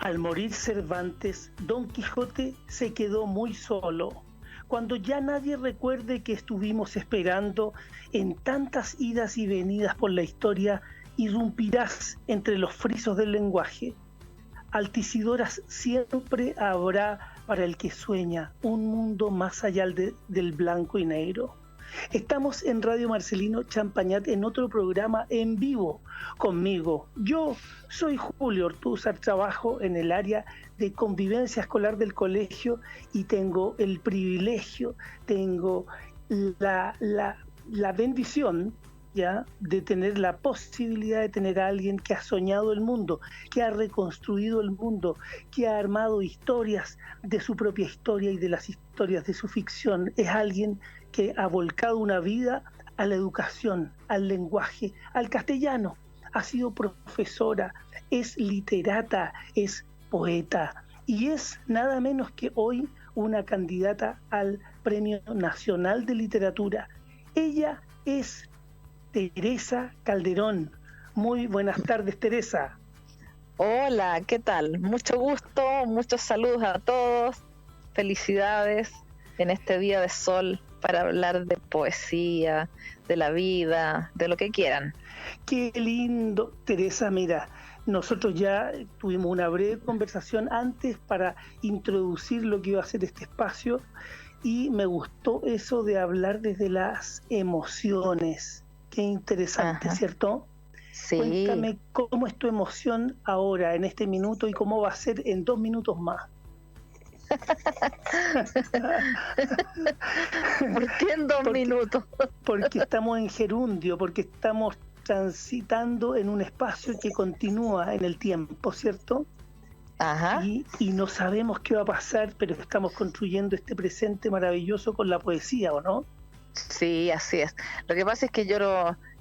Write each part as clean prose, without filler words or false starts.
Al morir Cervantes, Don Quijote se quedó muy solo. Cuando ya nadie recuerde que estuvimos esperando, en tantas idas y venidas por la historia, irrumpirás entre los frisos del lenguaje. Alticidoras siempre habrá para el que sueña un mundo más allá del blanco y negro. Estamos en Radio Marcelino Champañat en otro programa en vivo conmigo. Yo soy Julio Ortúzar, trabajo en el área de convivencia escolar del colegio y tengo el privilegio, tengo la bendición, ¿ya?, de tener la posibilidad de tener a alguien que ha soñado el mundo, que ha reconstruido el mundo, que ha armado historias de su propia historia y de las historias de su ficción. Es alguien que ha volcado una vida a la educación, al lenguaje, al castellano. Ha sido profesora, es literata, es poeta y es nada menos que hoy una candidata al Premio Nacional de Literatura. Ella es Teresa Calderón. Muy buenas tardes, Teresa. Hola, ¿qué tal? Mucho gusto, muchos saludos a todos, felicidades en este día de sol para hablar de poesía, de la vida, de lo que quieran. Qué lindo, Teresa. Mira, nosotros ya tuvimos una breve conversación antes para introducir lo que iba a ser este espacio y me gustó eso de hablar desde las emociones. Qué interesante, ¿cierto? Sí. Cuéntame cómo es tu emoción ahora, en este minuto, y cómo va a ser en 2 minutos más. ¿Por qué en 2 minutos? Porque estamos en gerundio, porque estamos transitando en un espacio que continúa en el tiempo, ¿cierto? Ajá. Y no sabemos qué va a pasar, pero estamos construyendo este presente maravilloso con la poesía, ¿o no? Sí, así es. Lo que pasa es que yo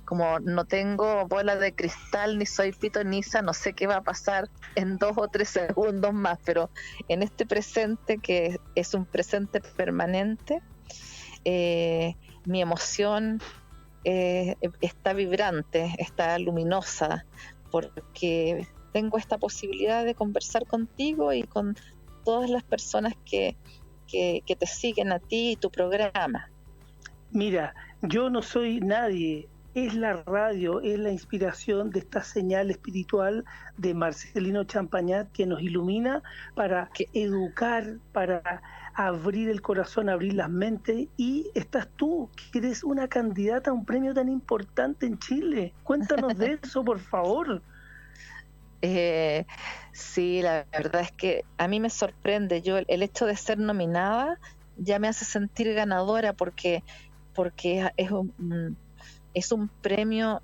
como no tengo bola de cristal, ni soy pitoniza, no sé qué va a pasar en 2 o 3 segundos más, pero en este presente, que es un presente permanente, mi emoción está vibrante, está luminosa, porque tengo esta posibilidad de conversar contigo y con todas las personas que te siguen a ti y tu programa. Mira, yo no soy nadie, es la radio, es la inspiración de esta señal espiritual de Marcelino Champañat que nos ilumina para educar, para abrir el corazón, abrir las mentes, y estás tú, que eres una candidata a un premio tan importante en Chile. Cuéntanos de eso, por favor. Sí, la verdad es que a mí me sorprende. Yo el hecho de ser nominada ya me hace sentir ganadora porque es un premio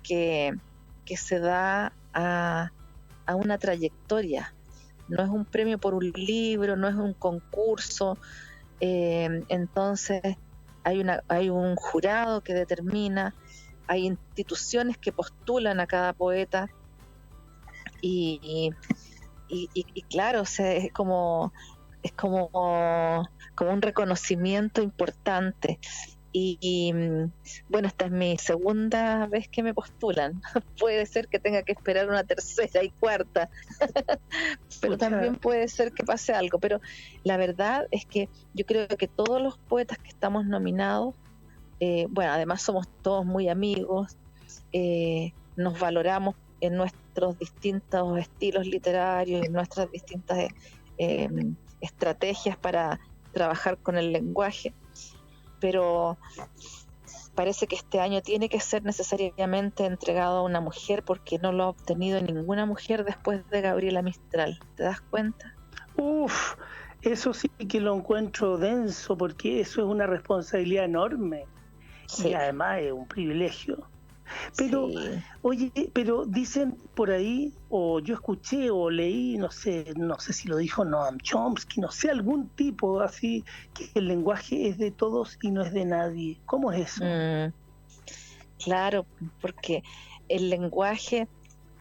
que se da a una trayectoria. No es un premio por un libro, no es un concurso. Entonces hay un jurado que determina, hay instituciones que postulan a cada poeta y claro, o sea, es como un reconocimiento importante. Y bueno, esta es mi segunda vez que me postulan. Puede ser que tenga que esperar una tercera y cuarta, pero también puede ser que pase algo. Pero la verdad es que yo creo que todos los poetas que estamos nominados, bueno, además somos todos muy amigos, nos valoramos en nuestros distintos estilos literarios, en nuestras distintas estrategias para trabajar con el lenguaje, pero parece que este año tiene que ser necesariamente entregado a una mujer porque no lo ha obtenido ninguna mujer después de Gabriela Mistral. ¿Te das cuenta? Uf, eso sí que lo encuentro denso, porque eso es una responsabilidad enorme. Sí. Y además es un privilegio. Pero, sí. Oye, pero dicen por ahí, o yo escuché o leí, no sé si lo dijo Noam Chomsky, no sé, algún tipo así, que el lenguaje es de todos y no es de nadie. ¿Cómo es eso? Claro, porque el lenguaje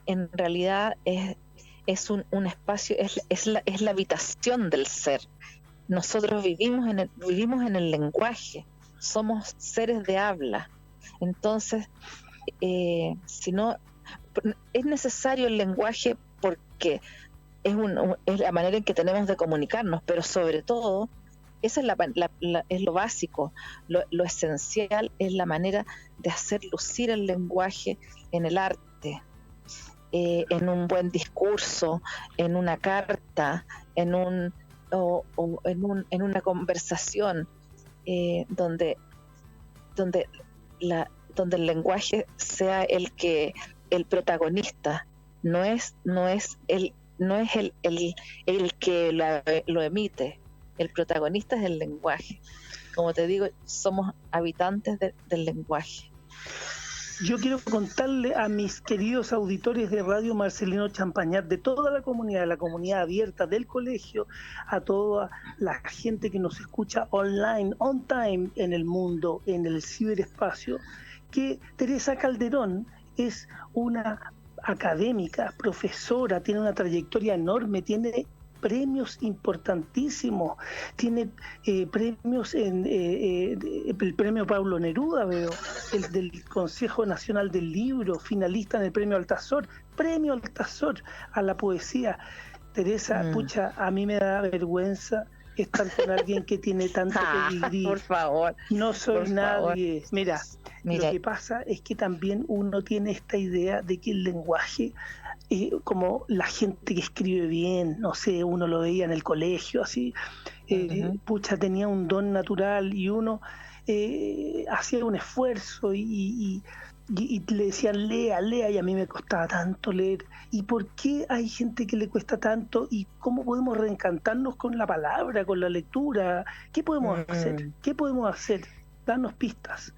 en realidad es un espacio, es la habitación del ser. Nosotros vivimos en el lenguaje, somos seres de habla. Entonces, si no, es necesario el lenguaje porque es la manera en que tenemos de comunicarnos, pero sobre todo, esa es lo básico, lo esencial es la manera de hacer lucir el lenguaje en el arte, en un buen discurso, en una carta, o en una conversación, donde el lenguaje sea el protagonista, no es el que lo emite. El protagonista es el lenguaje. Como te digo, somos habitantes del lenguaje. Yo quiero contarle a mis queridos auditores de Radio Marcelino Champañat, de toda la comunidad abierta del colegio, a toda la gente que nos escucha online, on time, en el mundo, en el ciberespacio, que Teresa Calderón es una académica, profesora, tiene una trayectoria enorme, tiene premios importantísimos, tiene premios el premio Pablo Neruda, veo, el del Consejo Nacional del Libro, finalista en el premio Altazor a la poesía. Teresa, pucha, a mí me da vergüenza estar con alguien que tiene tanto pedigrí. Por favor. No soy nadie. Mira, lo que pasa es que también uno tiene esta idea de que el lenguaje, como la gente que escribe bien, no sé, uno lo veía en el colegio, así, pucha, tenía un don natural y uno hacía un esfuerzo y le decían lea, y a mí me costaba tanto leer. ¿Y por qué hay gente que le cuesta tanto? ¿Y cómo podemos reencantarnos con la palabra, con la lectura? ¿Qué podemos hacer? ¿Qué podemos hacer? Danos pistas.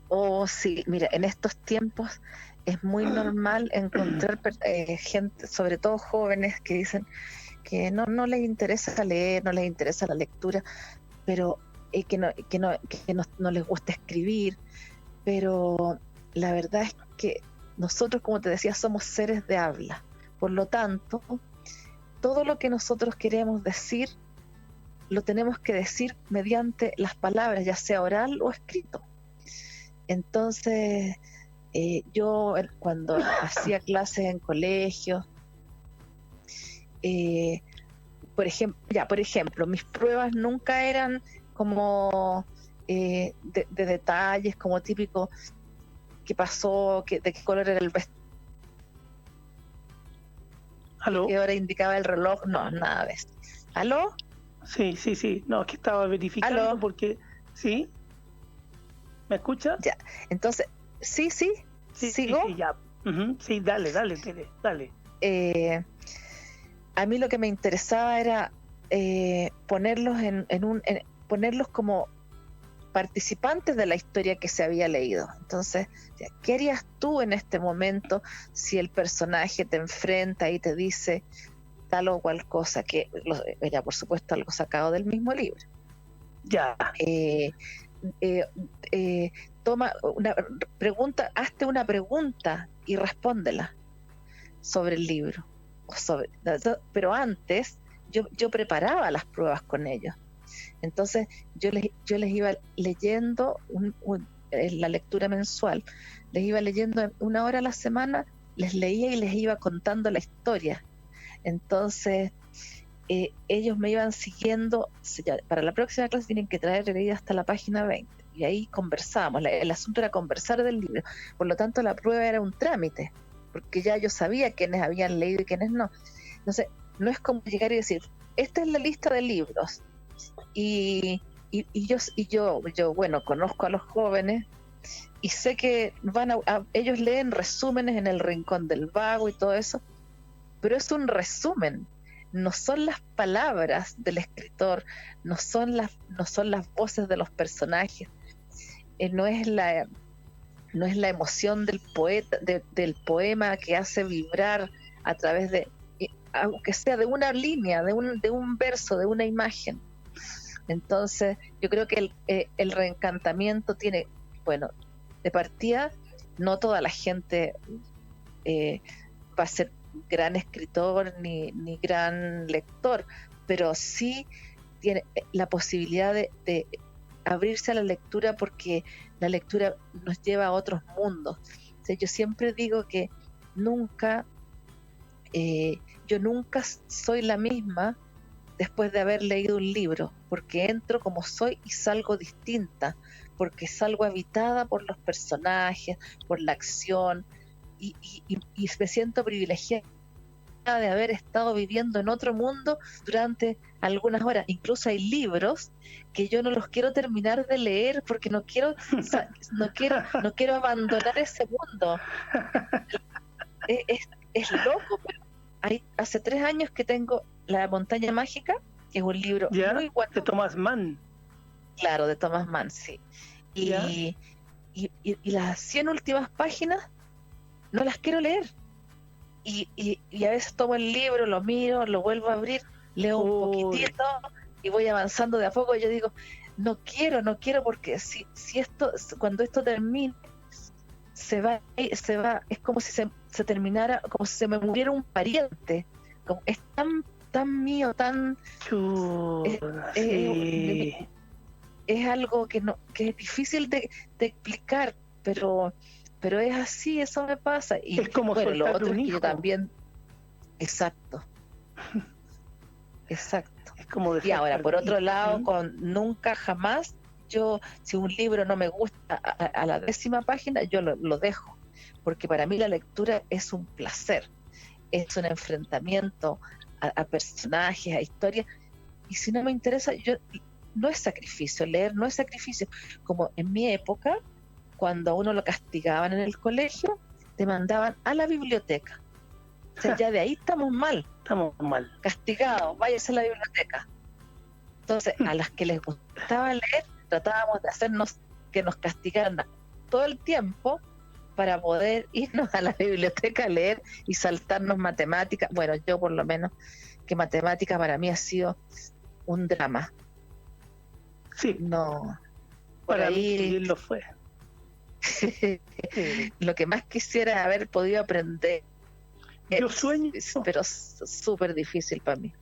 Oh, sí, mira, en estos tiempos es muy normal encontrar gente, sobre todo jóvenes, que dicen que no les interesa leer, no les interesa la lectura, pero que no les gusta escribir, pero la verdad es que nosotros, como te decía, somos seres de habla. Por lo tanto, todo lo que nosotros queremos decir, lo tenemos que decir mediante las palabras, ya sea oral o escrito. Entonces, yo cuando hacía clases en colegios, por ejemplo, mis pruebas nunca eran como de detalles, como típico, qué pasó, de qué color era el vestido, ¿Aló? qué hora indicaba el reloj, no, nada de eso. ¿Aló? Sí, no, es que estaba verificando. ¿Aló? Porque, ¿sí? ¿Me escucha? Ya, entonces, sí, ¿sigo? Sí, ya. Sí, dale, Tere, dale. A mí lo que me interesaba era ponerlos ponerlos como participantes de la historia que se había leído. Entonces, ¿qué harías tú en este momento si el personaje te enfrenta y te dice tal o cual cosa? Que era, por supuesto, algo sacado del mismo libro. Ya. Toma una pregunta, hazte una pregunta y respóndela sobre el libro. Pero antes yo preparaba las pruebas con ellos. Entonces yo les iba leyendo en la lectura mensual, les iba leyendo 1 hora a la semana, les leía y les iba contando la historia. Entonces ellos me iban siguiendo. Para la próxima clase tienen que traer leída hasta la página 20 y ahí conversábamos. El asunto era conversar del libro, por lo tanto la prueba era un trámite, porque ya yo sabía quiénes habían leído y quiénes no. Entonces no es como llegar y decir, esta es la lista de libros, y yo bueno, conozco a los jóvenes y sé que ellos leen resúmenes en El Rincón del Vago y todo eso, pero es un resumen, no son las palabras del escritor, no son las voces de los personajes, no es la emoción del poeta, del poema que hace vibrar a través de, aunque sea de una línea, de un verso, de una imagen. Entonces yo creo que el reencantamiento tiene, bueno, de partida, no toda la gente va a ser gran escritor ni gran lector, pero sí tiene la posibilidad de abrirse a la lectura, porque la lectura nos lleva a otros mundos. O sea, yo siempre digo que nunca, yo nunca soy la misma después de haber leído un libro, porque entro como soy y salgo distinta, porque salgo habitada por los personajes, por la acción, y me siento privilegiada de haber estado viviendo en otro mundo durante algunas horas. Incluso hay libros que yo no los quiero terminar de leer porque no quiero abandonar ese mundo. Es loco, pero hace 3 años que tengo La Montaña Mágica, que es un libro muy bueno. De Thomas Mann. Claro, de Thomas Mann, sí. Y las 100 últimas páginas no las quiero leer. Y a veces tomo el libro, lo miro, lo vuelvo a abrir, leo un poquitito y voy avanzando de a poco. Y yo digo, no quiero, porque si cuando esto termine, se va, es como si se terminara, como si se me muriera un pariente. Como, es tan mío, tan... es algo que es difícil de explicar, pero es así, eso me pasa. Y es como bueno, lo soltar otro un es que hijo. yo también, exacto. Es como y ahora, por otro lado, con Nunca Jamás, yo, si un libro no me gusta a la 10ª página, yo lo dejo, porque para mí la lectura es un placer, es un enfrentamiento a personajes, a historias, y si no me interesa, no es sacrificio, leer no es sacrificio, como en mi época, cuando a uno lo castigaban en el colegio, te mandaban a la biblioteca. O sea, ya de ahí estamos mal. Castigados, váyase a la biblioteca. Entonces, a las que les gustaba leer, tratábamos de hacernos que nos castigaran todo el tiempo para poder irnos a la biblioteca a leer y saltarnos matemáticas. Bueno, yo por lo menos, que matemática para mí ha sido un drama. Sí. No. Para ahí mí lo fue. Lo que más quisiera haber podido aprender. Yo sueño. Pero súper difícil para mí.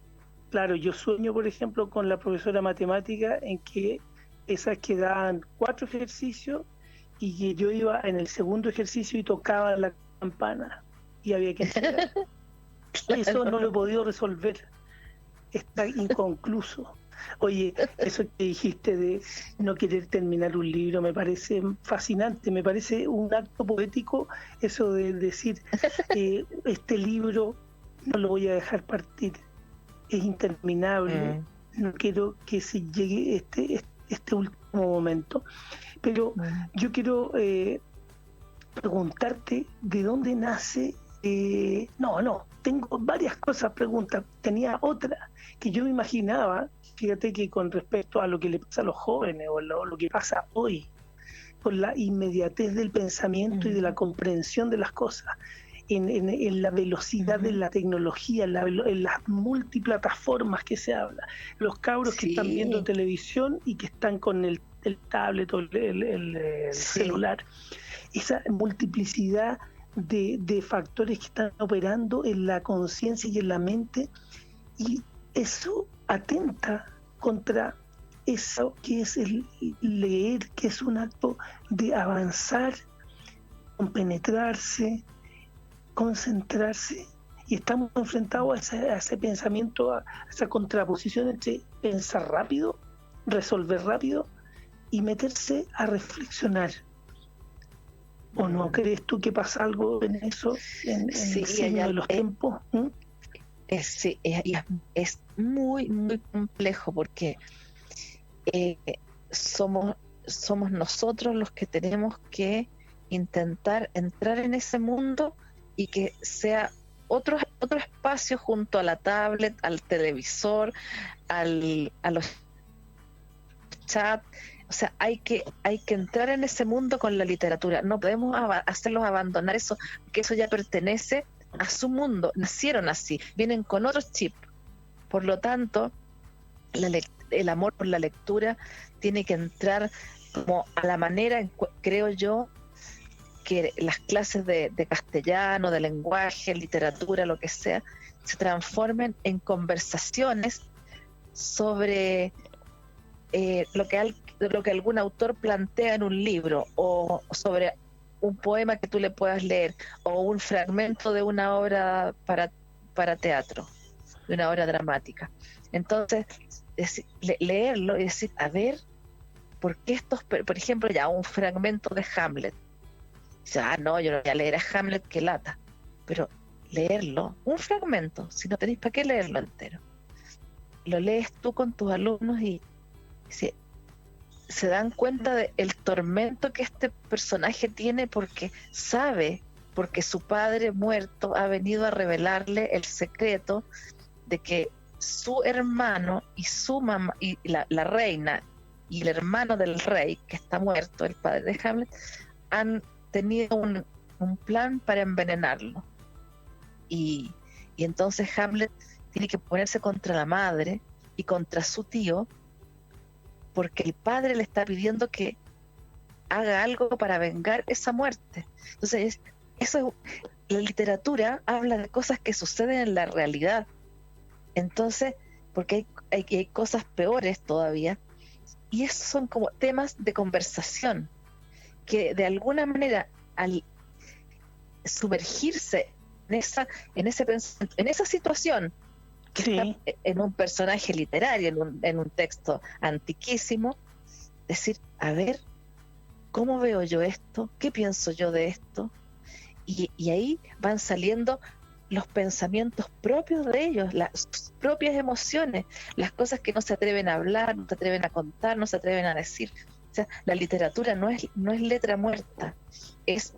Claro, yo sueño, por ejemplo, con la profesora matemática en que esas que daban 4 ejercicios y que yo iba en el segundo ejercicio y tocaba la campana y había que entregar. Claro. Eso no lo he podido resolver. Está inconcluso. Oye, eso que dijiste de no querer terminar un libro me parece fascinante, me parece un acto poético eso de decir, este libro no lo voy a dejar partir, es interminable, no quiero que se llegue este último momento. Pero yo quiero preguntarte de dónde nace... tengo varias cosas, preguntas. Tenía otra que yo me imaginaba, fíjate que con respecto a lo que le pasa a los jóvenes o lo que pasa hoy, con la inmediatez del pensamiento y de la comprensión de las cosas, en la velocidad de la tecnología, en las multiplataformas que se habla, los cabros que están viendo televisión y que están con el tablet o el celular, esa multiplicidad de factores que están operando en la conciencia y en la mente, y eso atenta contra eso que es el leer, que es un acto de avanzar, compenetrarse, concentrarse, y estamos enfrentados a ese pensamiento, a esa contraposición entre pensar rápido, resolver rápido y meterse a reflexionar. ¿O no crees tú que pasa algo en eso, en el diseño de los tiempos? Sí, es muy, muy complejo porque somos nosotros los que tenemos que intentar entrar en ese mundo y que sea otro espacio junto a la tablet, al televisor, a los chats. O sea, hay que entrar en ese mundo con la literatura. No podemos hacerlos abandonar eso, porque eso ya pertenece a su mundo. Nacieron así, vienen con otros chips. Por lo tanto, el amor por la lectura tiene que entrar como a la manera, creo yo, que las clases de castellano, de lenguaje, literatura, lo que sea, se transformen en conversaciones sobre lo que algún autor plantea en un libro, o sobre un poema que tú le puedas leer, o un fragmento de una obra para para teatro, de una obra dramática. Entonces, leerlo y decir, a ver, ¿por qué por ejemplo, ya un fragmento de Hamlet? Dice, no, yo no voy a leer a Hamlet, que lata. Pero leerlo, un fragmento, si no tenéis para qué leerlo entero. Lo lees tú con tus alumnos y se dan cuenta del tormento que este personaje tiene porque su padre muerto ha venido a revelarle el secreto de que su hermano y su mamá y la reina y el hermano del rey que está muerto, el padre de Hamlet, han tenido un plan para envenenarlo. Y entonces Hamlet tiene que ponerse contra la madre y contra su tío porque el padre le está pidiendo que haga algo para vengar esa muerte. Entonces, la literatura habla de cosas que suceden en la realidad. Entonces, porque hay cosas peores todavía, y esos son como temas de conversación, que de alguna manera, al sumergirse en esa situación, que Sí. está en un personaje literario, en un texto antiquísimo, decir, a ver, ¿cómo veo yo esto? ¿Qué pienso yo de esto? Y ahí van saliendo los pensamientos propios de ellos, las propias emociones, las cosas que no se atreven a hablar, no se atreven a contar, no se atreven a decir. O sea, la literatura no es letra muerta, es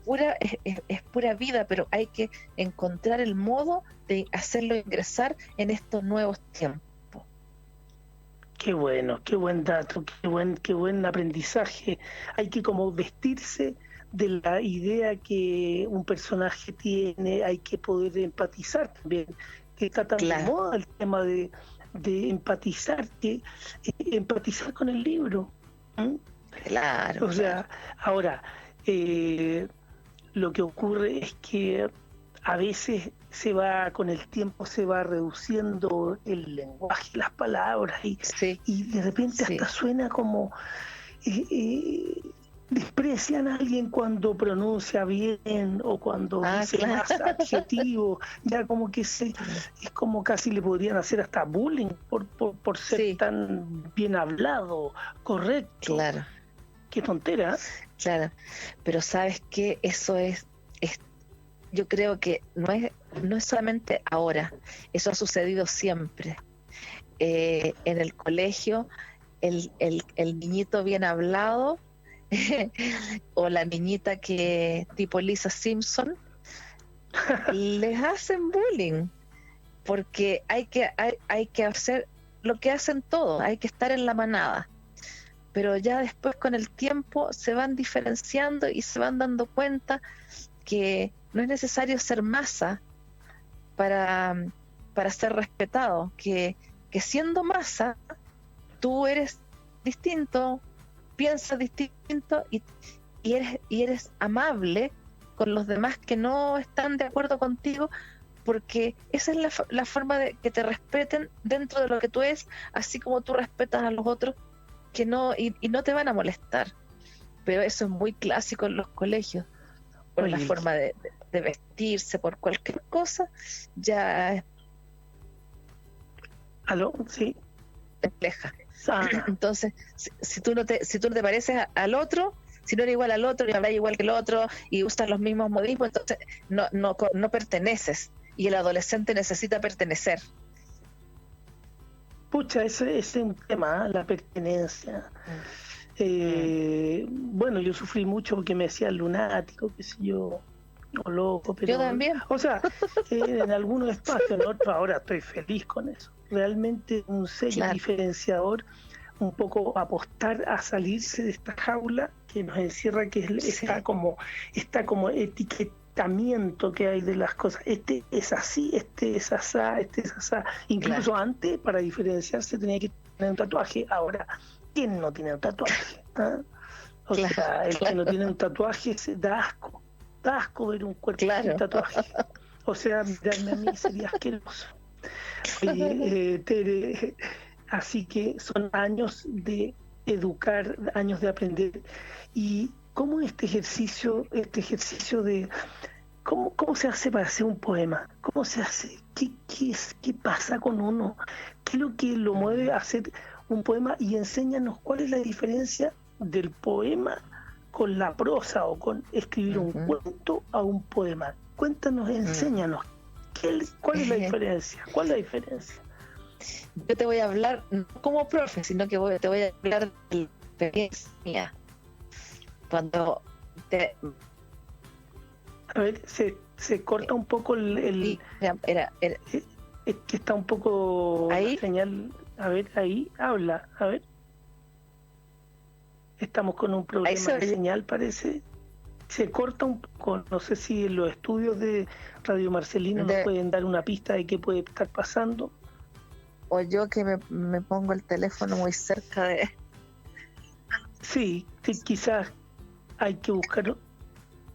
pura vida, pero hay que encontrar el modo de hacerlo ingresar en estos nuevos tiempos. Qué bueno, qué buen dato, qué buen aprendizaje. Hay que como vestirse de la idea que un personaje tiene, hay que poder empatizar también, que está tan de moda el tema de empatizar, empatizar con el libro. Claro. O sea, ahora, lo que ocurre es que a veces con el tiempo se va reduciendo el lenguaje, las palabras, y de repente hasta suena como desprecian a alguien cuando pronuncia bien o cuando dice más adjetivos, ya como que es como casi le podrían hacer hasta bullying por ser tan bien hablado, correcto. Claro. Qué tontera. Claro, pero ¿sabes qué? Eso es yo creo que no es solamente ahora, eso ha sucedido siempre. En el colegio, el niñito bien hablado o la niñita que tipo Lisa Simpson, les hacen bullying, porque hay que hacer lo que hacen todos, hay que estar en la manada. Pero ya después con el tiempo se van diferenciando y se van dando cuenta que no es necesario ser masa para ser respetado, que siendo masa tú eres distinto, piensas distinto y eres amable con los demás que no están de acuerdo contigo, porque esa es la forma de que te respeten dentro de lo que tú eres, así como tú respetas a los otros que no y no te van a molestar. Pero eso es muy clásico en los colegios, por la forma de vestirse, por cualquier cosa, ya ¿Aló? Sí. Compleja. Entonces, si tú no te pareces al otro, si no eres igual al otro, ni hablas igual que el otro, y usas los mismos modismos, entonces no perteneces, y el adolescente necesita pertenecer. Pucha, ese es un tema, la pertenencia. Bueno, yo sufrí mucho porque me decían lunático, qué sé yo, o loco, pero... Yo también. O sea, en algunos espacios, en otros ahora estoy feliz con eso. Realmente un sello diferenciador, un poco apostar a salirse de esta jaula que nos encierra, que está como etiquetamiento que hay de las cosas. Este es así, este es asá, este es asá. Incluso antes, para diferenciarse, tenía que tener un tatuaje. Ahora, ¿quién no tiene un tatuaje? O sea, el que no tiene un tatuaje da asco ver un cuerpo sin tatuaje. O sea, mirarme a mí sería asqueroso. Oye, Tere, así que son años de educar, años de aprender. ¿Y cómo este ejercicio ¿Cómo se hace para hacer un poema? ¿Cómo se hace? ¿Qué pasa con uno? ¿Qué es lo que lo mueve a hacer un poema? Y enséñanos cuál es la diferencia del poema con la prosa o con escribir un cuento a un poema. Cuéntanos, enséñanos. ¿Cuál es la diferencia? ¿Cuál es la diferencia? Yo te voy a hablar no como profe, sino que te voy a hablar de la experiencia mía. Cuando A ver, se corta un poco el es que está un poco ¿ahí? la señal. A ver, ahí habla. A ver. Estamos con un problema de señal, parece. Se corta un poco. No sé si en los estudios de Radio Marcelino nos pueden dar una pista de qué puede estar pasando. O yo que me pongo el teléfono muy cerca de... Sí, quizás hay que buscar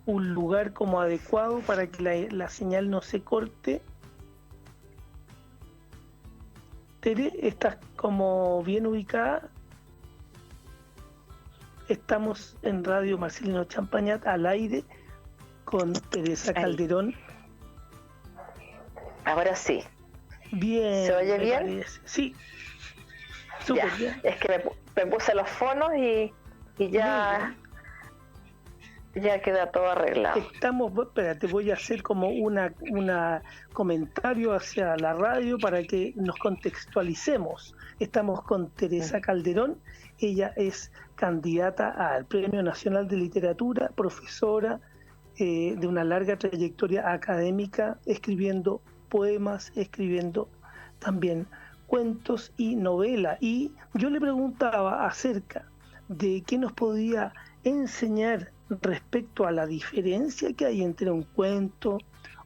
un lugar como adecuado para que la señal no se corte. Tere, ¿estás como bien ubicada? Estamos en Radio Marcelino Champañat al aire con Teresa Calderón. Ahora sí. Bien. ¿Se oye bien? Parece. Sí. Súper bien. Es que me puse los fonos y ya queda todo arreglado. Espérate, voy a hacer como una comentario hacia la radio para que nos contextualicemos. Estamos con Teresa Calderón. Ella es candidata al Premio Nacional de Literatura, profesora de una larga trayectoria académica, escribiendo poemas, escribiendo también cuentos y novela. Y yo le preguntaba acerca de qué nos podía enseñar respecto a la diferencia que hay entre un cuento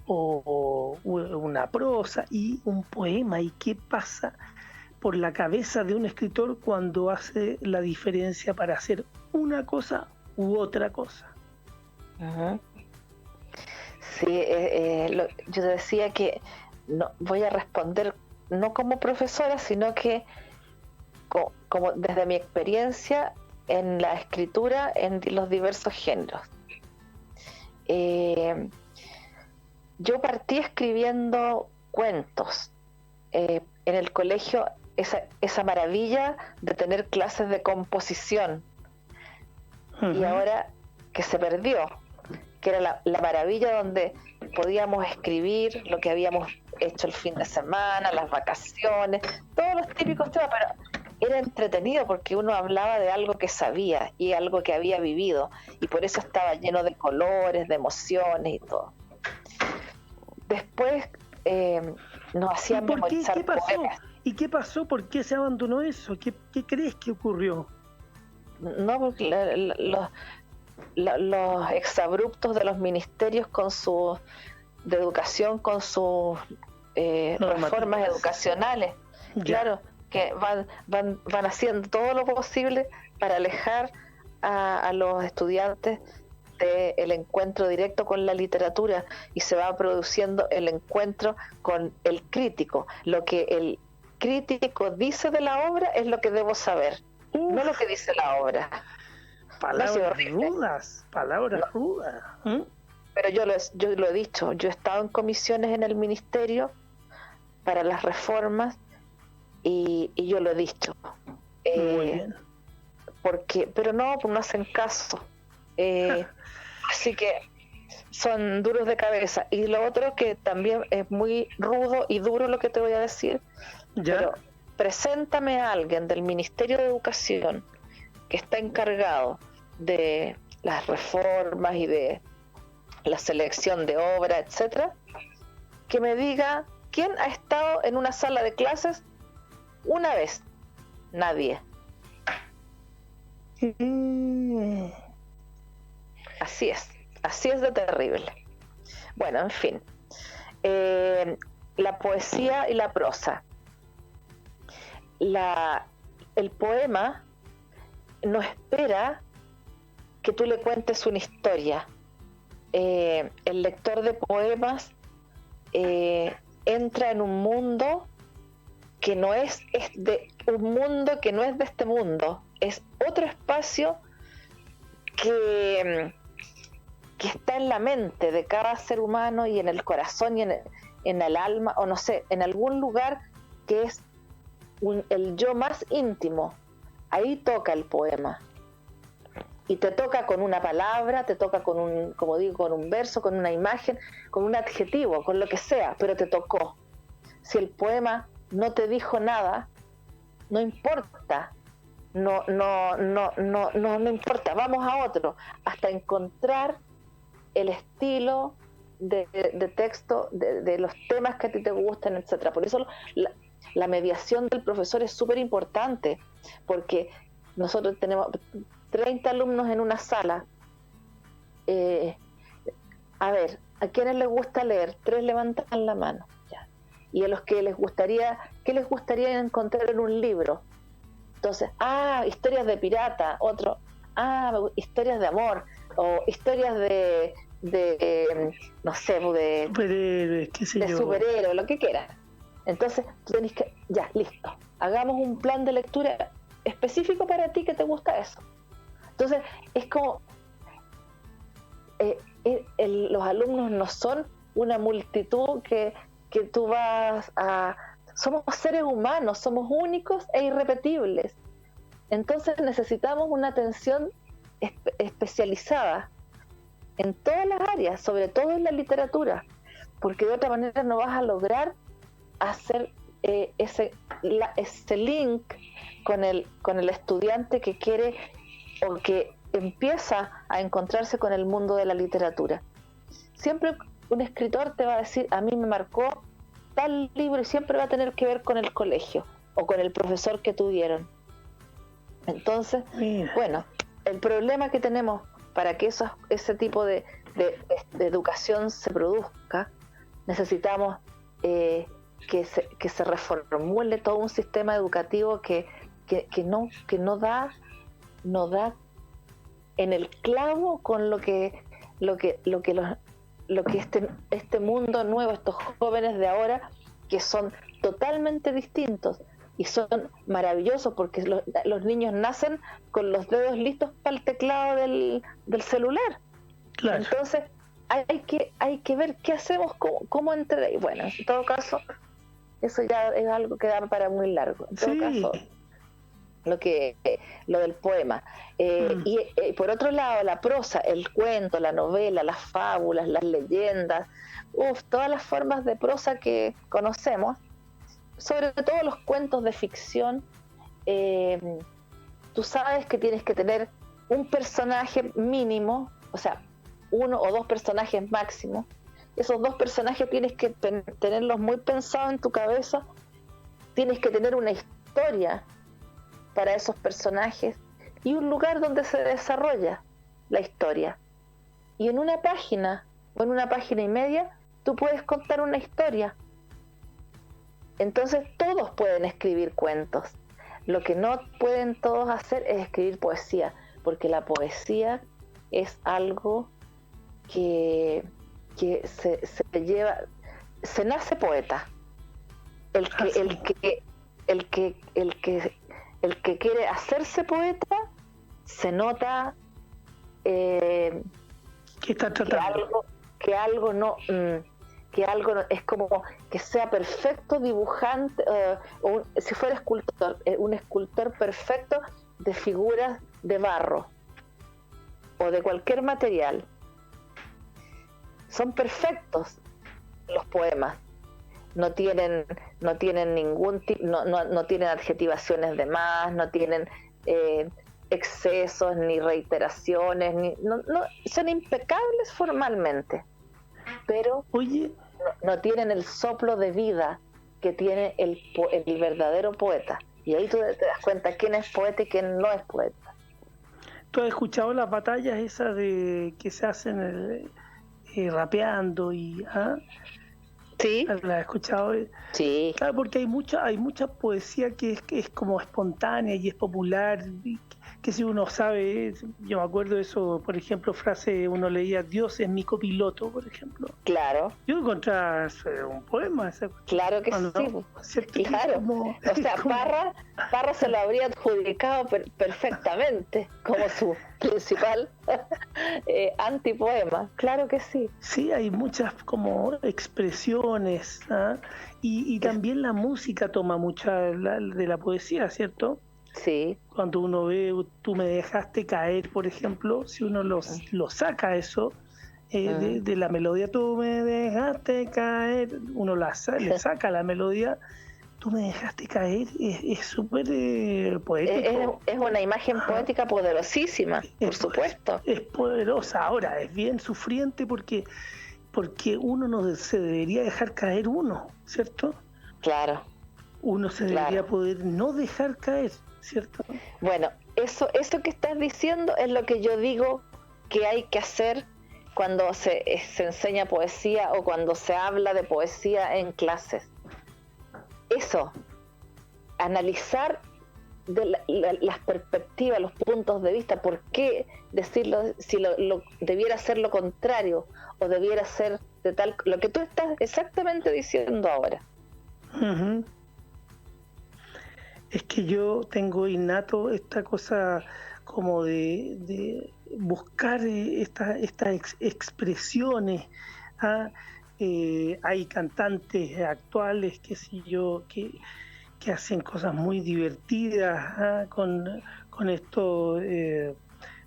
o una prosa y un poema, y qué pasa por la cabeza de un escritor cuando hace la diferencia para hacer una cosa u otra cosa. Uh-huh. Sí, yo decía que no voy a responder no como profesora, sino que como desde mi experiencia en la escritura en los diversos géneros. Yo partí escribiendo cuentos en el colegio, esa maravilla de tener clases de composición. Uh-huh. Y ahora que se perdió, que era la maravilla donde podíamos escribir lo que habíamos hecho el fin de semana, las vacaciones, todos los típicos temas, pero era entretenido porque uno hablaba de algo que sabía y algo que había vivido, y por eso estaba lleno de colores, de emociones y todo. Después nos hacían memorizar poemas. ¿Y qué pasó? ¿Por qué se abandonó eso? ¿Qué crees que ocurrió? No, porque los exabruptos de los ministerios de educación con sus reformas educacionales, claro, que van haciendo todo lo posible para alejar a los estudiantes del encuentro directo con la literatura, y se va produciendo el encuentro con el crítico. Lo que el crítico dice de la obra es lo que debo saber, no lo que dice la obra. Palabras rudas. ¿Mm? Pero yo lo he dicho, yo he estado en comisiones en el ministerio para las reformas y yo lo he dicho. Muy bien. Pero no hacen caso. Así que son duros de cabeza. Y lo otro que también es muy rudo y duro lo que te voy a decir, pero preséntame a alguien del Ministerio de Educación que está encargado de las reformas y de la selección de obra, etcétera, que me diga quién ha estado en una sala de clases una vez. Nadie. Así es de terrible. Bueno, en fin, la poesía y la prosa. El poema no espera que tú le cuentes una historia. El lector de poemas entra en un mundo que no es de este mundo, es otro espacio que que está en la mente de cada ser humano y en el corazón y en el alma, o no sé, en algún lugar que es el yo más íntimo. Ahí toca el poema. Y te toca con una palabra, te toca con un, como digo, con un verso, con una imagen, con un adjetivo, con lo que sea, pero te tocó. Si el poema no te dijo nada, no importa. No importa, vamos a otro, hasta encontrar el estilo de texto, de los temas que a ti te gustan, etcétera. Por eso la mediación del profesor es súper importante, porque nosotros tenemos 30 alumnos en una sala. A ver, ¿a quiénes les gusta leer? 3 levantan la mano. Ya. Y a los que les gustaría, ¿qué les gustaría encontrar en un libro? Entonces, historias de pirata, otro, historias de amor, o historias de no sé, de superhéroes, qué sé yo. Superhéroes, lo que quieran. Entonces, tú tenés que, ya, listo, hagamos un plan de lectura específico para ti que te gusta eso. Entonces, es como, los alumnos no son una multitud que tú vas a... Somos seres humanos, somos únicos e irrepetibles. Entonces necesitamos una atención especializada en todas las áreas, sobre todo en la literatura, porque de otra manera no vas a lograr hacer ese link con el estudiante que quiere o que empieza a encontrarse con el mundo de la literatura. Siempre un escritor te va a decir, a mí me marcó tal libro, y siempre va a tener que ver con el colegio o con el profesor que tuvieron. Entonces, bueno, el problema que tenemos para que ese tipo de educación se produzca, necesitamos que se reformule todo un sistema educativo que no da en el clavo con lo que este mundo nuevo, estos jóvenes de ahora, que son totalmente distintos y son maravillosos, porque los niños nacen con los dedos listos para el teclado del celular. Claro. Entonces hay que ver qué hacemos, cómo entrar. Y bueno, en todo caso, eso ya es algo que da para muy largo. En todo caso, lo del poema. Y por otro lado, la prosa, el cuento, la novela, las fábulas, las leyendas, todas las formas de prosa que conocemos, sobre todo los cuentos de ficción. Tú sabes que tienes que tener un personaje mínimo, o sea, 1 o 2 personajes máximo. Esos 2 personajes tienes que tenerlos muy pensados en tu cabeza. Tienes que tener una historia para esos personajes y un lugar donde se desarrolla la historia. Y en una página o en una página y media tú puedes contar una historia. Entonces todos pueden escribir cuentos. Lo que no pueden todos hacer es escribir poesía, porque la poesía es algo que se lleva, se nace poeta. El que quiere hacerse poeta se nota ¿qué está tratando? Que algo no es como que sea perfecto dibujante, si fuera escultor, un escultor perfecto de figuras de barro o de cualquier material. Son perfectos los poemas. No tienen ningún tipo, no tienen adjetivaciones de más, no tienen excesos ni reiteraciones, son impecables formalmente, pero no tienen el soplo de vida que tiene el verdadero poeta. Y ahí tú te das cuenta quién es poeta y quién no es poeta. ¿Tú has escuchado las batallas esas que se hacen rapeando y Sí. ¿La has escuchado? Sí. Claro, porque hay mucha poesía que es como espontánea y es popular, que si uno sabe, yo me acuerdo de eso, por ejemplo, frase, uno leía, Dios es mi copiloto, por ejemplo. Claro. Yo encontré un poema. Claro que ¿no? sí, ¿Cierto? claro. Como, o sea, Parra se lo habría adjudicado perfectamente como su principal antipoema. Claro que sí. Sí, hay muchas como expresiones, ¿ah? Y también la música toma mucha de la poesía, ¿cierto? Sí. Cuando uno ve Tú me dejaste caer, por ejemplo, si uno lo saca eso, de la melodía Tú me dejaste caer, uno le saca la melodía, Tú me dejaste caer, es súper poético. Es una imagen poética poderosísima, por supuesto. Es poderosa. Ahora, es bien sufriente porque uno no se debería dejar caer uno, ¿cierto? Claro. Uno se debería poder no dejar caer, ¿cierto? Bueno, eso que estás diciendo es lo que yo digo que hay que hacer cuando se enseña poesía o cuando se habla de poesía en clases. Eso, analizar las perspectivas, los puntos de vista, por qué decirlo, si lo debiera ser lo contrario o debiera ser de tal, lo que tú estás exactamente diciendo ahora. Uh-huh. Es que yo tengo innato esta cosa como de buscar estas expresiones. ¿Ah? Hay cantantes actuales, qué sé yo, que hacen cosas muy divertidas, ¿ah? con esto.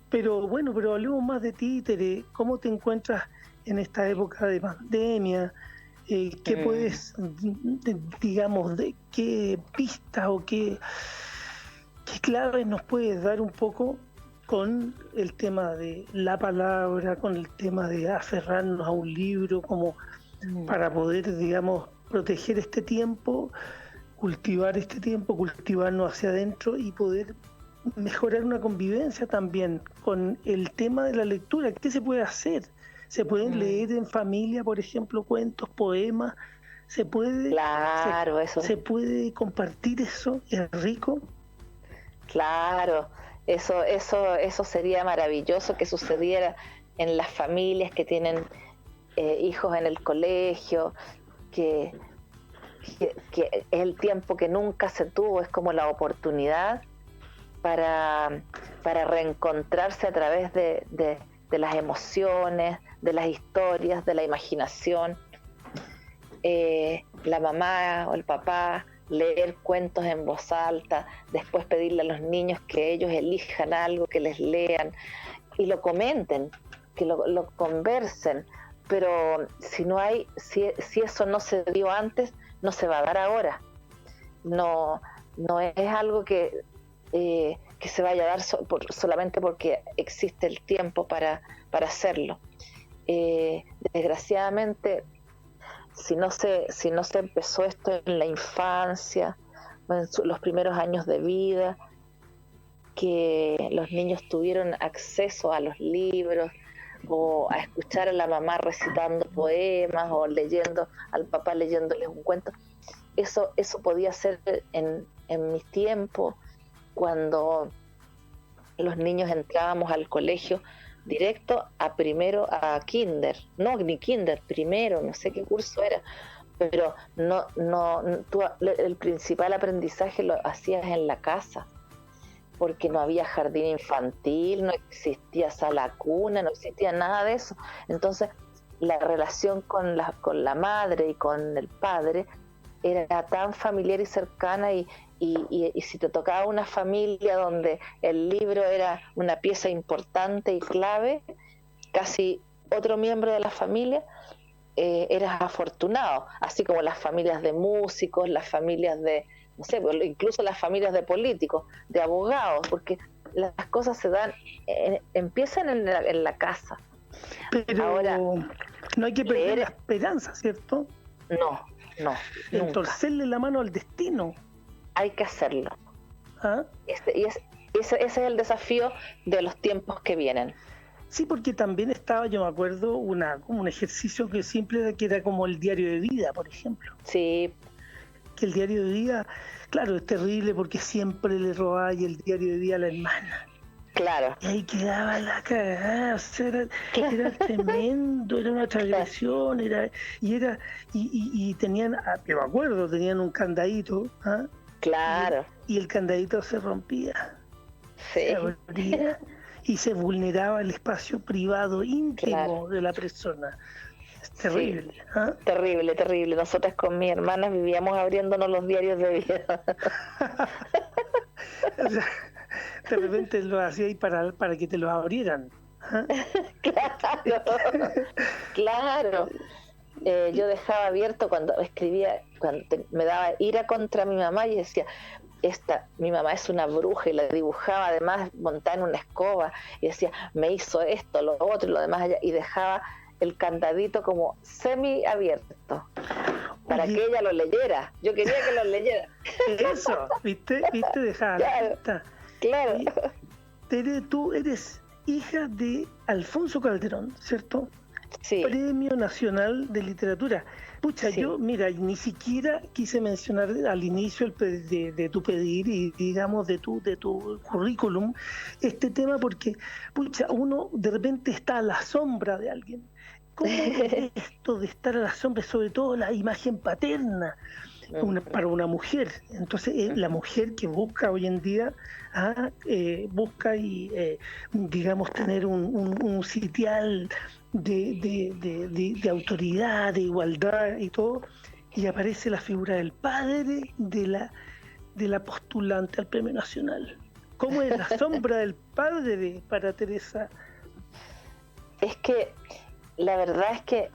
Pero bueno, pero hablemos más de ti, Tere. ¿Cómo te encuentras en esta época de pandemia? ¿Qué puedes, digamos, de qué pistas o qué claves nos puedes dar un poco con el tema de la palabra, con el tema de aferrarnos a un libro, como para poder, digamos, proteger este tiempo, cultivarnos hacia adentro y poder mejorar una convivencia también con el tema de la lectura? ¿Qué se puede hacer? ¿Se pueden leer en familia, por ejemplo, cuentos, poemas? ¿Se puede, claro, se puede compartir eso? ¿Es rico? Claro, eso sería maravilloso que sucediera en las familias que tienen hijos en el colegio, que es el tiempo que nunca se tuvo, es como la oportunidad para reencontrarse a través de las emociones, de las historias, de la imaginación. La mamá o el papá leer cuentos en voz alta, después pedirle a los niños que ellos elijan algo, que les lean y lo comenten, que lo conversen, pero si eso no se dio antes, no se va a dar ahora. No es algo que se vaya a dar solamente porque existe el tiempo para hacerlo. Desgraciadamente, si no se empezó esto en la infancia, en los primeros años de vida, que los niños tuvieron acceso a los libros o a escuchar a la mamá recitando poemas o al papá leyéndoles un cuento, eso podía ser en mis tiempos, cuando los niños entrábamos al colegio directo a kinder, no, ni kinder, primero, no sé qué curso era, pero tú el principal aprendizaje lo hacías en la casa, porque no había jardín infantil, no existía sala cuna, no existía nada de eso. Entonces la relación con la madre y con el padre era tan familiar y cercana, y si te tocaba una familia donde el libro era una pieza importante y clave, casi otro miembro de la familia, eras afortunado, así como las familias de músicos, las familias de, no sé, incluso las familias de políticos, de abogados, porque las cosas se dan, empiezan en la casa. Pero ahora, no hay que perder la esperanza, ¿cierto? No, en torcerle la mano al destino. Hay que hacerlo. ¿Ah? Ese es el desafío de los tiempos que vienen. Sí, porque también estaba, yo me acuerdo, un ejercicio que siempre era como el diario de vida, por ejemplo. Sí. Que el diario de vida, claro, es terrible porque siempre le robáis el diario de vida a la hermana. Claro. Y ahí quedaba la cagada, o sea, era tremendo, era una transgresión, y tenían, yo me acuerdo, tenían un candadito, ¿ah? Claro. Y el candadito se rompía, Sí. se abría y se vulneraba el espacio privado íntimo de la persona. Es terrible. Sí. ¿Ah? Terrible, terrible. Nosotras con mi hermana vivíamos abriéndonos los diarios de vida. O sea, de repente lo hacía ahí para que te lo abrieran. ¿Ah? Claro. Yo dejaba abierto cuando escribía, me daba ira contra mi mamá y decía, mi mamá es una bruja, y la dibujaba además montada en una escoba y decía, me hizo esto, lo otro y lo demás allá, y dejaba el candadito como semi abierto para que ella lo leyera. Yo quería que lo leyera. Eso, ¿viste? Dejaba. Claro. Tú eres hija de Alfonso Calderón, ¿cierto? Sí. Premio Nacional de Literatura. Pucha, sí. Yo, mira, ni siquiera quise mencionar al inicio de tu pedir y, digamos, de tu currículum este tema porque, pucha, uno de repente está a la sombra de alguien. ¿Cómo es esto de estar a la sombra, sobre todo la imagen paterna para una mujer? Entonces, la mujer que busca hoy en día, busca y, digamos, tener un sitial de autoridad, de igualdad y todo, y aparece la figura del padre de la postulante al Premio Nacional. ¿Cómo es la sombra del padre para Teresa? Es que la verdad es que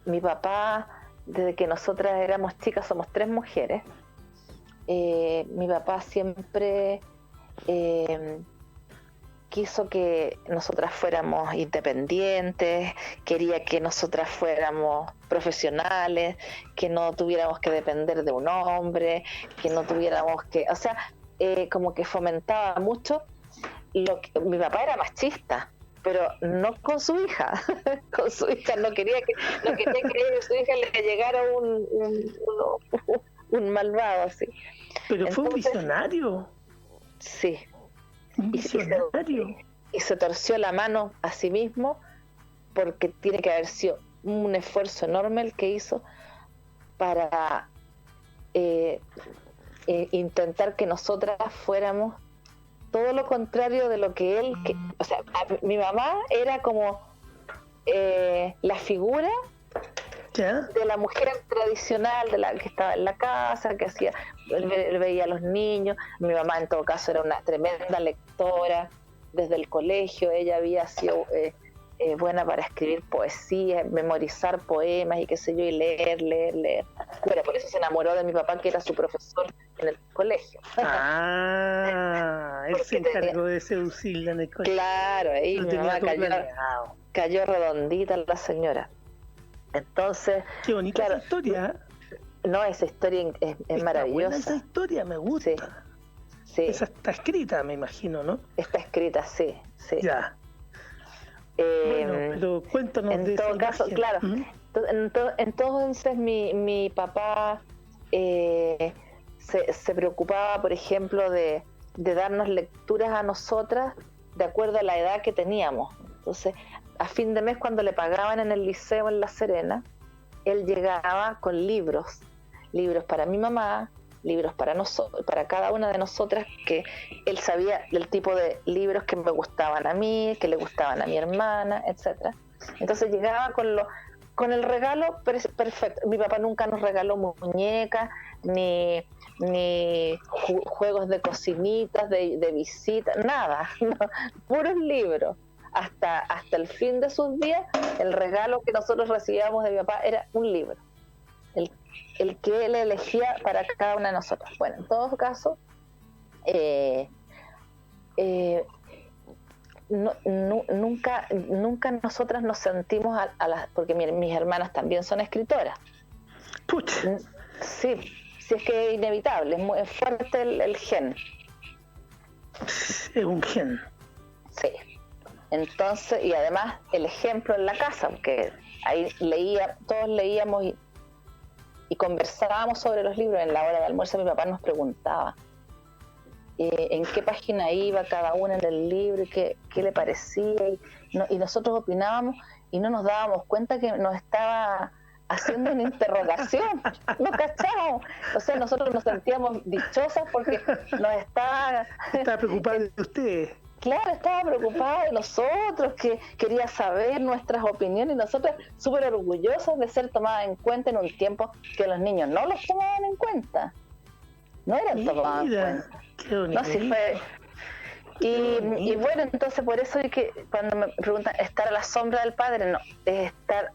mi papá, desde que nosotras éramos chicas, somos 3 mujeres, mi papá siempre quiso que nosotras fuéramos independientes, quería que nosotras fuéramos profesionales, que no tuviéramos que depender de un hombre, que no tuviéramos que, o sea, como que fomentaba mucho mi papá era machista, pero no con su hija. Con su hija no quería que a su hija le llegara un malvado así. Pero entonces, fue un visionario. Sí. Un visionario. Y se torció la mano a sí mismo porque tiene que haber sido un esfuerzo enorme el que hizo para intentar que nosotras fuéramos todo lo contrario de lo que él... o sea, mi mamá era como la figura de la mujer tradicional, de la que estaba en la casa, que hacía, él veía a los niños. Mi mamá en todo caso era una tremenda lectora desde el colegio. Ella había sido buena para escribir poesía, memorizar poemas y qué sé yo, y leer. Bueno, por eso se enamoró de mi papá, que era su profesor en el colegio. Él se encargó de seducirla en el colegio. Claro, ahí mi mamá cayó redondita la señora. Entonces, qué bonita esa historia. No, esa historia es maravillosa. Buena esa historia, me gusta. Sí. Esa está escrita, me imagino, ¿no? Está escrita, sí. Ya. Bueno, pero cuéntanos en todo caso, claro. Entonces mi papá se preocupaba, por ejemplo, de darnos lecturas a nosotras de acuerdo a la edad que teníamos. Entonces, a fin de mes, cuando le pagaban en el liceo en La Serena, él llegaba con libros para mi mamá, libros para nosotros, para cada una de nosotras, que él sabía el tipo de libros que me gustaban a mí, que le gustaban a mi hermana, etcétera. Entonces llegaba con el regalo perfecto. Mi papá nunca nos regaló muñecas ni juegos de cocinitas, de visita, nada, no, puros libros. Hasta el fin de sus días, el regalo que nosotros recibíamos de mi papá era un libro, el que él elegía para cada una de nosotras. Bueno, en todo caso, nunca nosotras nos sentimos porque mis hermanas también son escritoras. Pucha. Sí, es que es inevitable, es muy fuerte el gen. Es un gen. Sí. Entonces, y además el ejemplo en la casa, porque ahí todos leíamos y conversábamos sobre los libros. En la hora de almuerzo mi papá nos preguntaba, en qué página iba cada una en el libro, qué le parecía, y nosotros opinábamos y no nos dábamos cuenta que nos estaba haciendo una interrogación, no cachábamos, o sea, nosotros nos sentíamos dichosas porque nos estaba preocupada de ustedes. Claro, estaba preocupada de nosotros, que quería saber nuestras opiniones, y nosotras súper orgullosas de ser tomadas en cuenta en un tiempo que los niños no los tomaban en cuenta, no eran tomados en cuenta. Qué bonito. No, sí fue. Y bueno, entonces por eso es que cuando me preguntan estar a la sombra del padre, no, es estar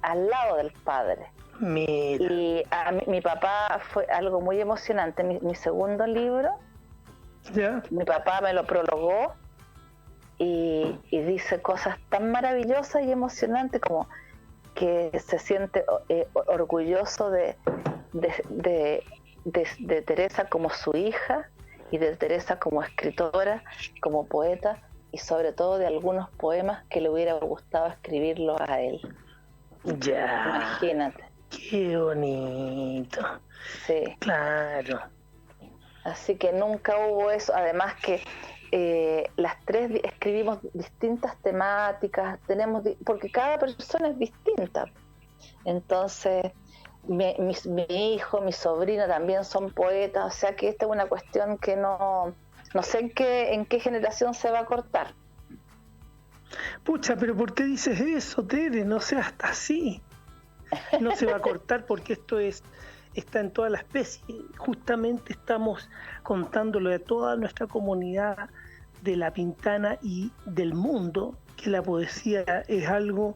al lado del padre. Mira. Y a mi papá fue algo muy emocionante. Mi segundo libro, ¿ya? Mi papá me lo prologó y dice cosas tan maravillosas y emocionantes como que se siente orgulloso de Teresa como su hija, y de Teresa como escritora, como poeta, y sobre todo de algunos poemas que le hubiera gustado escribirlos a él. Ya. Imagínate. Qué bonito. Sí. Claro. Así que nunca hubo eso. Además que las tres escribimos distintas temáticas, porque cada persona es distinta. Entonces, mi hijo, mi sobrina también son poetas, o sea que esta es una cuestión que no sé en qué generación se va a cortar. Pucha, pero ¿por qué dices eso, Tere? No seas así. No se va a cortar porque esto está en toda la especie. Justamente estamos contándolo a toda nuestra comunidad de La Pintana y del mundo, que la poesía es algo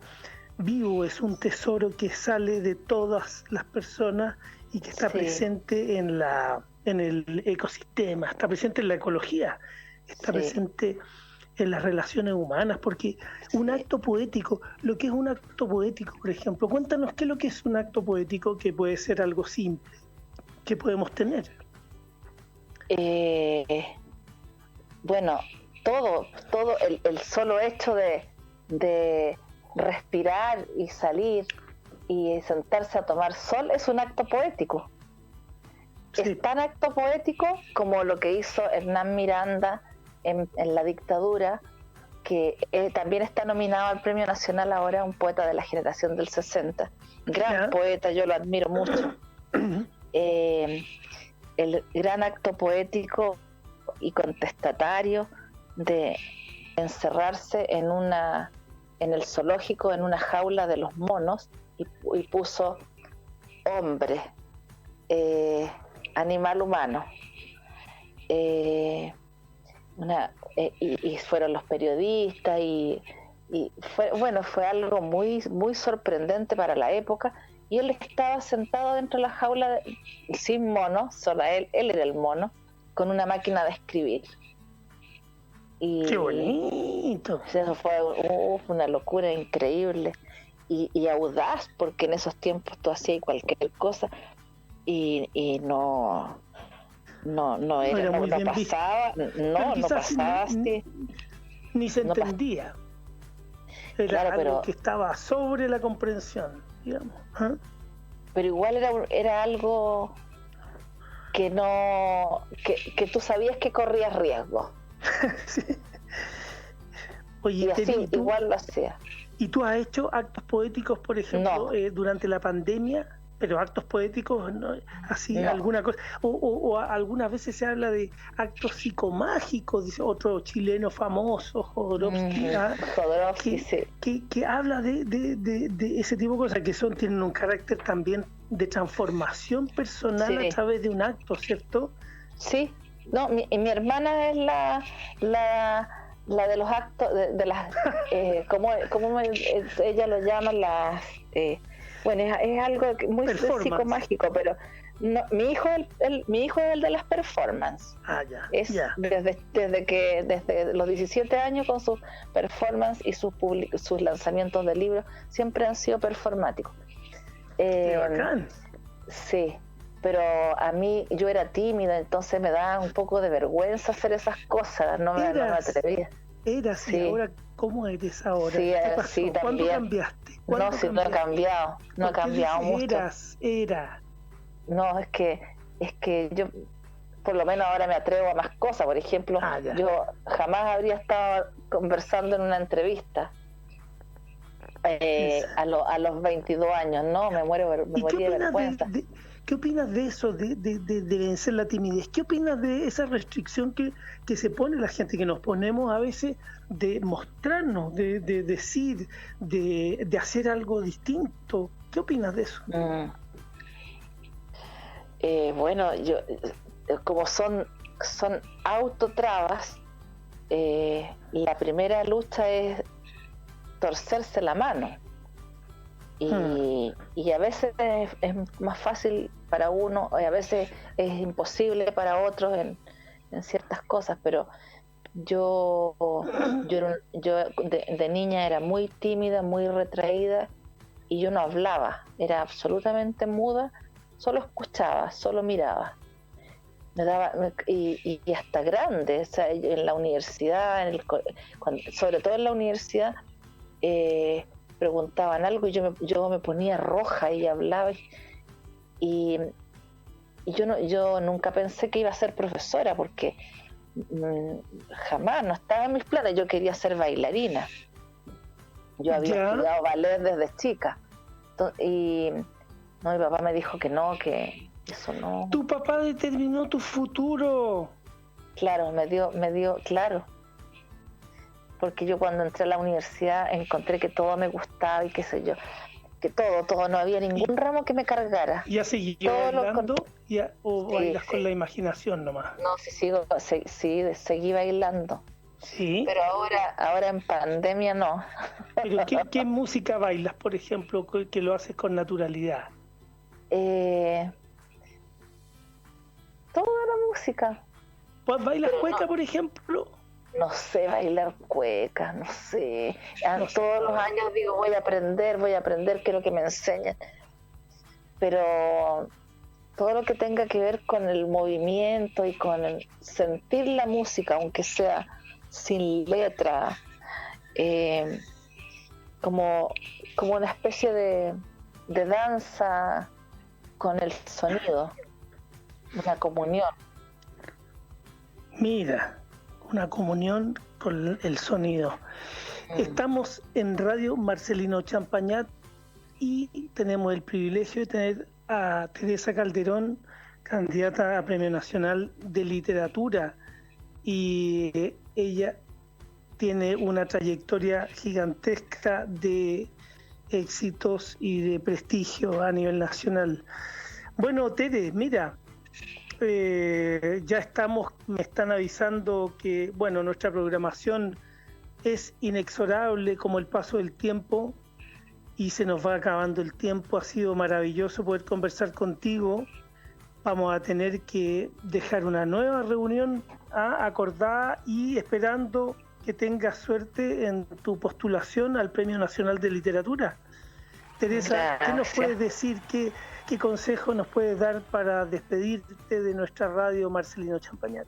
vivo, es un tesoro que sale de todas las personas y que está presente en el ecosistema, está presente en la ecología, está presente en las relaciones humanas, porque un acto poético, lo que es un acto poético, por ejemplo, cuéntanos qué es lo que es un acto poético, que puede ser algo simple, que podemos tener. Bueno, todo el solo hecho de respirar y salir y sentarse a tomar sol es un acto poético. Sí. Es tan acto poético como lo que hizo Hernán Miranda en la dictadura, que también está nominado al Premio Nacional ahora, un poeta de la generación del 60. Gran poeta, yo lo admiro mucho. El gran acto poético y contestatario de encerrarse en el zoológico, en una jaula de los monos, y puso hombre, animal humano, y fueron los periodistas, y fue algo muy, muy sorprendente para la época. Y él estaba sentado dentro de la jaula sin mono, solo él era el mono, con una máquina de escribir. Y ¡qué bonito! Eso fue una locura increíble y audaz, porque en esos tiempos tú hacías cualquier cosa y no pasaba, no pasaba así. Ni se entendía. Era claro, algo que estaba sobre la comprensión, digamos. ¿Ah? Pero igual era algo que que tú sabías que corrías riesgo. Sí. Oye, y así igual lo hacía. ¿Y tú has hecho actos poéticos, por ejemplo, durante la pandemia? Pero actos poéticos, ¿no? Así, no. Alguna cosa. O algunas veces se habla de actos psicomágicos, dice otro chileno famoso, Jodorowsky, que habla de ese tipo de cosas que tienen un carácter también de transformación personal a través de un acto, ¿cierto? Sí. No, mi hermana es la de los actos, de las, como ella lo llama, las, bueno, es algo muy psicomágico, pero no, mi hijo es el de las performances. Desde los 17 años con sus performances y sus lanzamientos de libros siempre han sido performáticos. ¡Qué bacán! Sí. Pero a mí, yo era tímida, entonces me daba un poco de vergüenza hacer esas cosas, no me atrevía. Eras, sí. ¿Y ahora cómo eres ahora? Sí, ¿qué pasó? Sí, ¿Cuándo cambiaste? No he cambiado, no he cambiado mucho. Era. No, es que yo, por lo menos ahora me atrevo a más cosas. Por ejemplo, yo jamás habría estado conversando en una entrevista a los 22 años, ¿no? Me moría de vergüenza. ¿Qué opinas de eso, de vencer la timidez? ¿Qué opinas de esa restricción que se pone la gente, que nos ponemos a veces, de mostrarnos, de decir, de hacer algo distinto? ¿Qué opinas de eso? Bueno, yo como son autotrabas, la primera lucha es torcerse la mano. Y a veces es más fácil para uno, y a veces es imposible para otros en ciertas cosas, pero yo de niña era muy tímida, muy retraída, y yo no hablaba, era absolutamente muda, solo escuchaba, solo miraba. Y hasta grande, o sea, en la universidad, sobre todo en la universidad, preguntaban algo y yo me ponía roja y hablaba, y yo nunca pensé que iba a ser profesora, porque jamás, no estaba en mis planes. Yo quería ser bailarina, yo había estudiado ballet desde chica, y mi papá me dijo que no, que eso no. Tu papá determinó tu futuro. Claro, me dio claro, porque yo cuando entré a la universidad encontré que todo me gustaba y qué sé yo, que todo, no había ningún ramo que me cargara. ¿Ya seguí bailando o bailas con la imaginación nomás? No, seguí bailando. Sí. Pero ahora en pandemia no. ¿Pero qué música bailas, por ejemplo, que lo haces con naturalidad? Toda la música. ¿Pues bailas cueca, por ejemplo? No sé bailar cueca, no sé. Todos los años digo, voy a aprender, quiero que me enseñen. Pero todo lo que tenga que ver con el movimiento y con el sentir la música, aunque sea sin letra, como una especie de danza con el sonido, una comunión. Mira, una comunión con el sonido. Estamos en Radio Marcelino Champañat y tenemos el privilegio de tener a Teresa Calderón, candidata a Premio Nacional de Literatura, y ella tiene una trayectoria gigantesca de éxitos y de prestigio a nivel nacional. Bueno, Tere, mira, ya me están avisando que, bueno, nuestra programación es inexorable como el paso del tiempo y se nos va acabando el tiempo. Ha sido maravilloso poder conversar contigo. Vamos a tener que dejar una nueva reunión acordada y esperando que tengas suerte en tu postulación al Premio Nacional de Literatura. Teresa, gracias. ¿Qué nos puedes decir? ¿Qué consejo nos puedes dar para despedirte de nuestra radio Marcelino Champañat?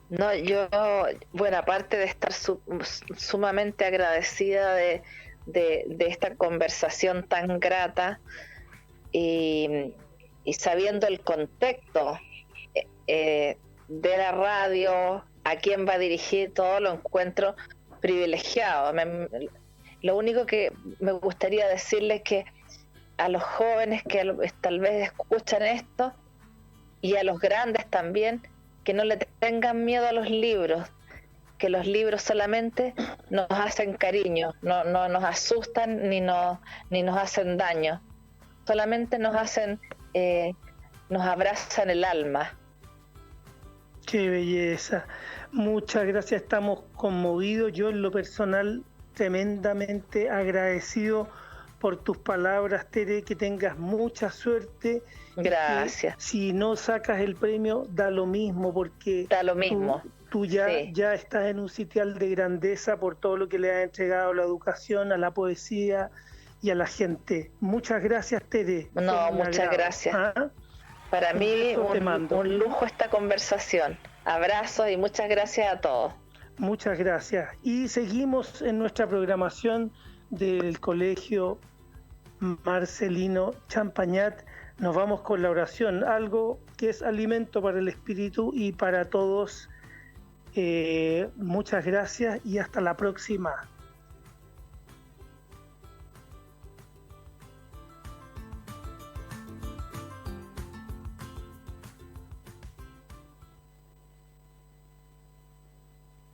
No, yo, bueno, aparte de estar sumamente agradecida de esta conversación tan grata y sabiendo el contexto de la radio, a quién va a dirigir, todo lo encuentro privilegiado. Lo único que me gustaría decirles es que a los jóvenes que tal vez escuchan esto y a los grandes también, que no le tengan miedo a los libros, que los libros solamente nos hacen cariño, no nos asustan ni nos hacen daño, solamente nos abrazan el alma. Qué belleza, muchas gracias, estamos conmovidos. Yo en lo personal tremendamente agradecido por tus palabras, Tere, que tengas mucha suerte. Gracias. Si no sacas el premio, da lo mismo, porque da lo mismo. Tú ya estás en un sitial de grandeza por todo lo que le has entregado a la educación, a la poesía y a la gente. Muchas gracias, Tere. No, muchas gracias. Para mí un lujo esta conversación. Abrazos y muchas gracias a todos. Muchas gracias. Y seguimos en nuestra programación del Colegio Marcelino Champañat Nos vamos con la oración, algo que es alimento para el espíritu y para todos. Muchas gracias y hasta la próxima.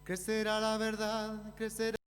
Crecerá la verdad, crecerá.